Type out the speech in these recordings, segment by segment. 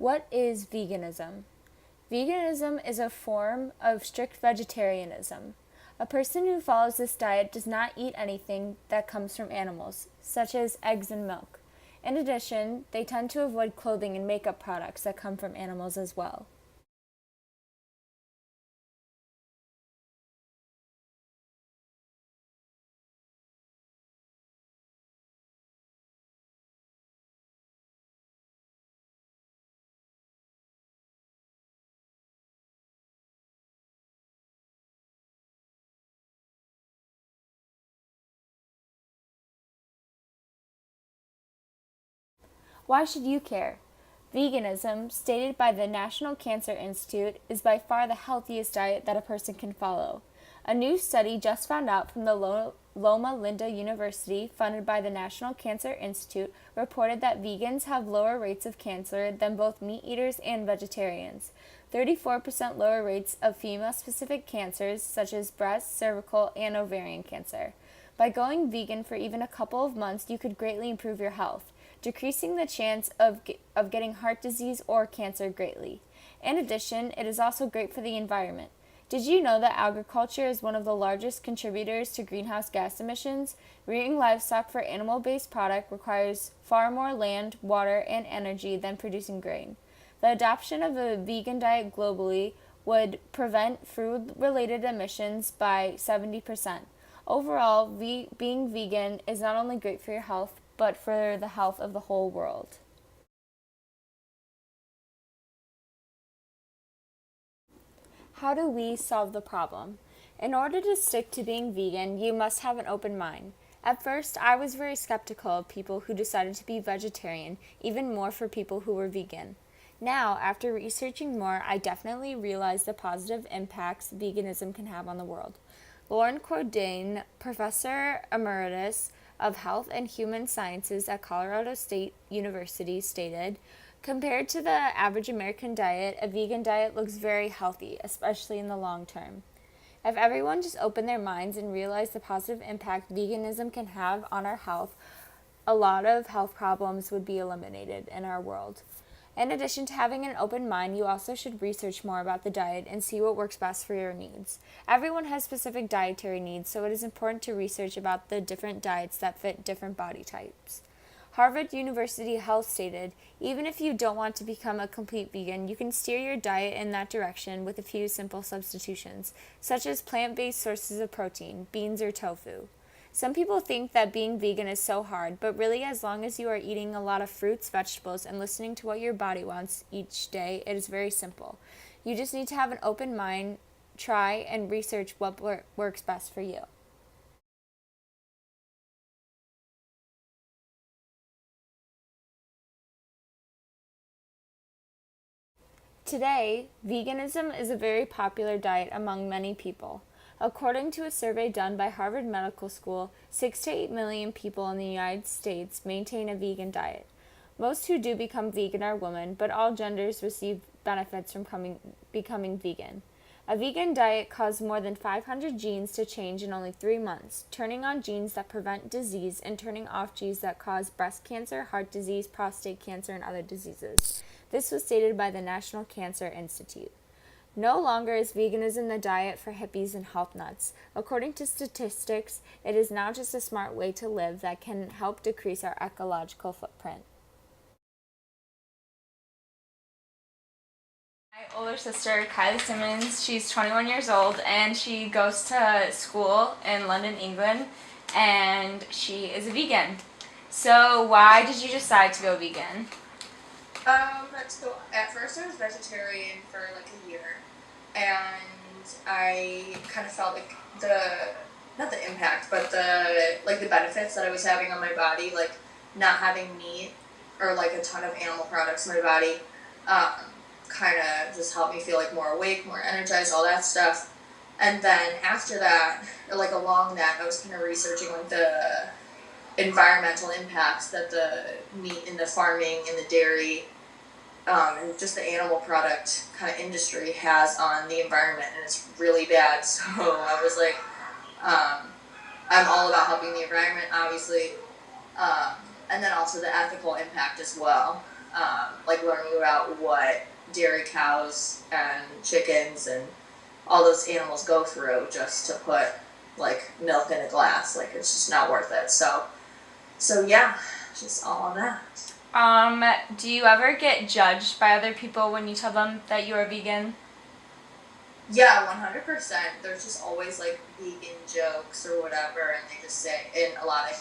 What is veganism? Veganism is a form of strict vegetarianism. A person who follows this diet does not eat anything that comes from animals, such as eggs and milk. In addition, they tend to avoid clothing and makeup products that come from animals as well. Why should you care? Veganism, stated by the National Cancer Institute, is by far the healthiest diet that a person can follow. A new study just found out from the Loma Linda University, funded by the National Cancer Institute, reported that vegans have lower rates of cancer than both meat eaters and vegetarians. 34% lower rates of female-specific cancers such as breast, cervical, and ovarian cancer. By going vegan for even a couple of months, you could greatly improve your health, decreasing the chance of getting heart disease or cancer greatly. In addition, it is also great for the environment. Did you know that agriculture is one of the largest contributors to greenhouse gas emissions? Rearing livestock for animal-based product requires far more land, water, and energy than producing grain. The adoption of a vegan diet globally would prevent food-related emissions by 70%. Overall, being vegan is not only great for your health, but for the health of the whole world. How do we solve the problem? In order to stick to being vegan, you must have an open mind. At first, I was very skeptical of people who decided to be vegetarian, even more for people who were vegan. Now, after researching more, I definitely realized the positive impacts veganism can have on the world. Lauren Cordain, Professor Emeritus of Health and Human Sciences at Colorado State University, stated, "Compared to the average American diet, a vegan diet looks very healthy, especially in the long term." If everyone just opened their minds and realized the positive impact veganism can have on our health, a lot of health problems would be eliminated in our world. In addition to having an open mind, you also should research more about the diet and see what works best for your needs. Everyone has specific dietary needs, so it is important to research about the different diets that fit different body types. Harvard University Health stated, "Even if you don't want to become a complete vegan, you can steer your diet in that direction with a few simple substitutions, such as plant-based sources of protein, beans or tofu." Some people think that being vegan is so hard, but really as long as you are eating a lot of fruits, vegetables, and listening to what your body wants each day, it is very simple. You just need to have an open mind, try, and research what works best for you. Today, veganism is a very popular diet among many people. According to a survey done by Harvard Medical School, 6 to 8 million people in the United States maintain a vegan diet. Most who do become vegan are women, but all genders receive benefits from becoming vegan. A vegan diet caused more than 500 genes to change in only 3 months, turning on genes that prevent disease and turning off genes that cause breast cancer, heart disease, prostate cancer, and other diseases. This was stated by the National Cancer Institute. No longer is veganism the diet for hippies and health nuts. According to statistics, it is now just a smart way to live that can help decrease our ecological footprint. My older sister, Kylie Simmons, she's 21 years old and she goes to school in London, England, and she is a vegan. So why did you decide to go vegan? So at first I was vegetarian for like a year, and I kind of felt like not the impact, but the benefits that I was having on my body, like not having meat or like a ton of animal products in my body, kind of just helped me feel like more awake, more energized, all that stuff. And then after that, or like along that, I was kind of researching like the environmental impacts that the meat and the farming and the dairy and just the animal product kind of industry has on the environment, and it's really bad. So I was like, I'm all about helping the environment, obviously, and then also the ethical impact as well. like learning about what dairy cows and chickens and all those animals go through just to put like milk in a glass. Like it's just not worth it. So yeah, just all on that. Do you ever get judged by other people when you tell them that you're a vegan? Yeah, 100%. There's just always like vegan jokes or whatever, and they just say, and a lot of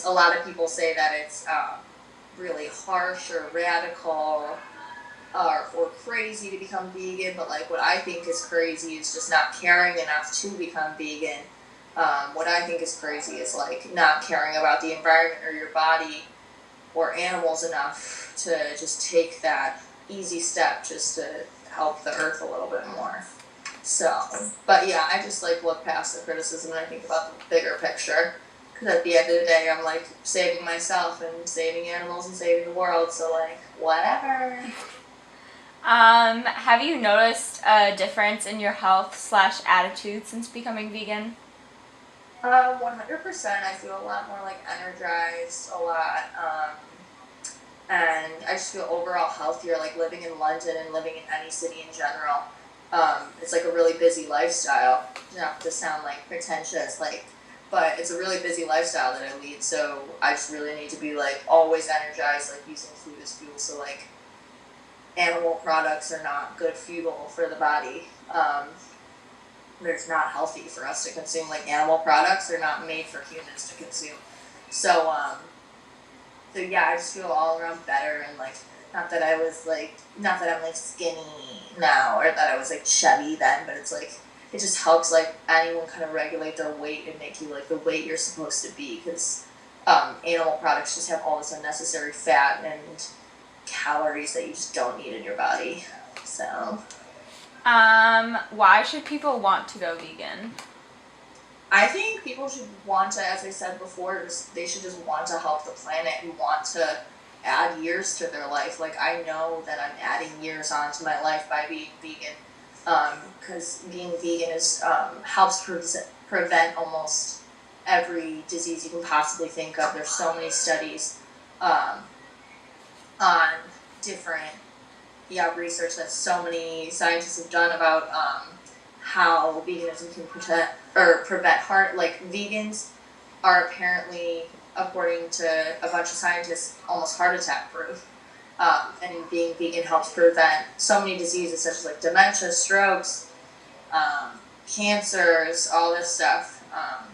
a lot of people say that it's really harsh or radical or crazy to become vegan. But like what I think is crazy is just not caring enough to become vegan. What I think is crazy is like not caring about the environment or your body or animals enough to just take that easy step just to help the earth a little bit more. So, but yeah, I just like look past the criticism and I think about the bigger picture. Because at the end of the day, I'm like saving myself and saving animals and saving the world. So like, whatever. Have you noticed a difference in your health/attitude since becoming vegan? 100%. I feel a lot more like energized, a lot, and I just feel overall healthier. Like living in London and living in any city in general, it's like a really busy lifestyle. Not to sound like pretentious, like, but it's a really busy lifestyle that I lead. So I just really need to be like always energized, like using food as fuel. So like, animal products are not good fuel for the body. It's not healthy for us to consume like animal products. They're not made for humans to consume. So yeah, I just feel all around better and like not that I'm like skinny now or that I was like chubby then, but it's like it just helps like anyone kind of regulate their weight and make you like the weight you're supposed to be because animal products just have all this unnecessary fat and calories that you just don't need in your body. So Why should people want to go vegan? I think people should want to, as I said before, they should just want to help the planet and want to add years to their life. Like I know that I'm adding years onto my life by being vegan, because being vegan is helps prevent almost every disease you can possibly think of. There's so many studies on different research that so many scientists have done about how veganism can prevent heart. Like vegans are apparently, according to a bunch of scientists, almost heart attack proof. And being vegan helps prevent so many diseases such as like dementia, strokes, cancers, all this stuff.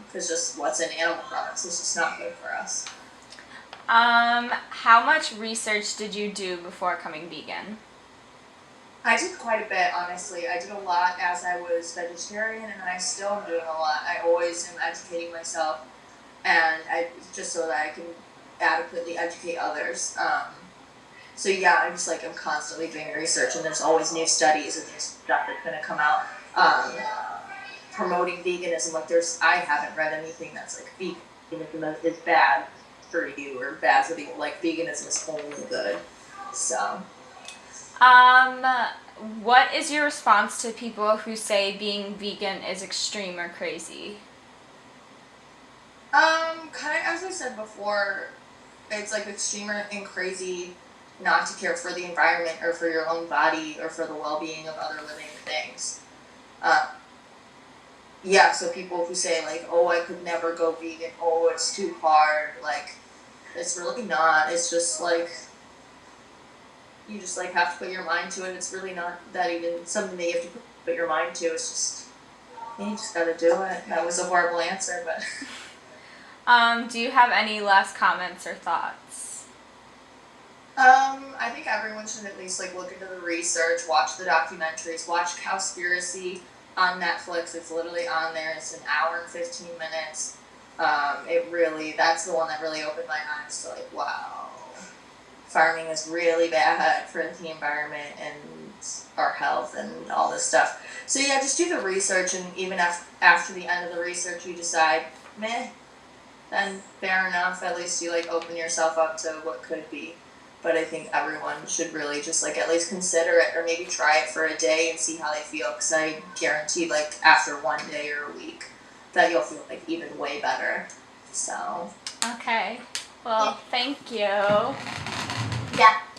Because just what's in animal products is just not good for us. How much research did you do before becoming vegan? I did quite a bit, honestly. I did a lot as I was vegetarian, and I still am doing a lot. I always am educating myself, and just so that I can adequately educate others. So yeah, I'm just like I'm constantly doing research, and there's always new studies and new stuff that's gonna come out promoting veganism. Like I haven't read anything that's like veganism is bad for you or bad for people. Like veganism is only good. So. What is your response to people who say being vegan is extreme or crazy? Kind of as I said before, it's like extreme and crazy not to care for the environment or for your own body or for the well-being of other living things. Yeah, so people who say like, oh, I could never go vegan, oh, it's too hard, like, it's really not. It's just like, you just like have to put your mind to it. It's really not that even something that you have to put your mind to. It's just you just gotta do it. That was a horrible answer, but. Do you have any last comments or thoughts? I think everyone should at least like look into the research, watch the documentaries, watch Cowspiracy on Netflix. It's literally on there. It's an hour and 15 minutes. That's the one that really opened my eyes to like, wow. Farming is really bad for the environment and our health and all this stuff. So yeah, just do the research, and even after the end of the research you decide, meh, then fair enough. At least you like open yourself up to what could be. But I think everyone should really just like at least consider it or maybe try it for a day and see how they feel, because I guarantee like after one day or a week that you'll feel like even way better. So. Okay. Well, thank you. Yeah.